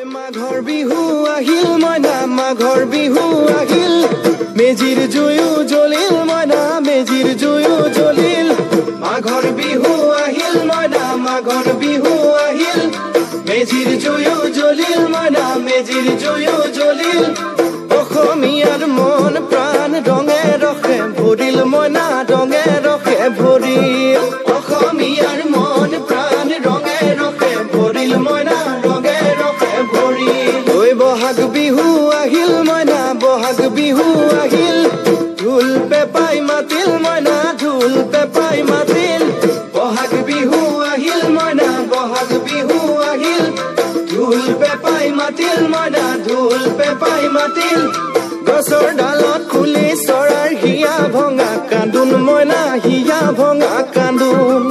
মাঘৰ বিহু আহিল মইনা মাঘৰ বিহু আহিল মেজিৰ জুয়ো জ্বলিল মইনা মেজিৰ জুয়ো জ্বলিল মাঘৰ বিহু আহিল মইনা মাঘৰ বিহু আহিল মেজিৰ জুয়ো জ্বলিল মইনা মেজিৰ জুয়ো জ্বলিল অসমীয়াৰ মন প্ৰাণ ৰঙে ৰখে ভৰিল মইনা ৰঙে ৰখে ভৰিল অসমীয়াৰ মন প্ৰাণ ৰঙে ৰখে ভৰিল মইনা ৰঙে ৰখে ভৰিল ঐ বহাগ বিহু আহিল মইনা বহাগ বিহু আহিল ঢোল পেপাই মাতিল মইনা ঢোল পেপাই মাতিল বহাগ বিহু আহিল মইনা বহাগ বিহু আহিল ঢোল পেপাই মাতিল মইনা ঢোল পেপাই মাতিল গছৰ ডালত খুলি চৰাৰ হিয়া ভঙা কান্দোন মইনা হিয়া ভঙা কান্দোন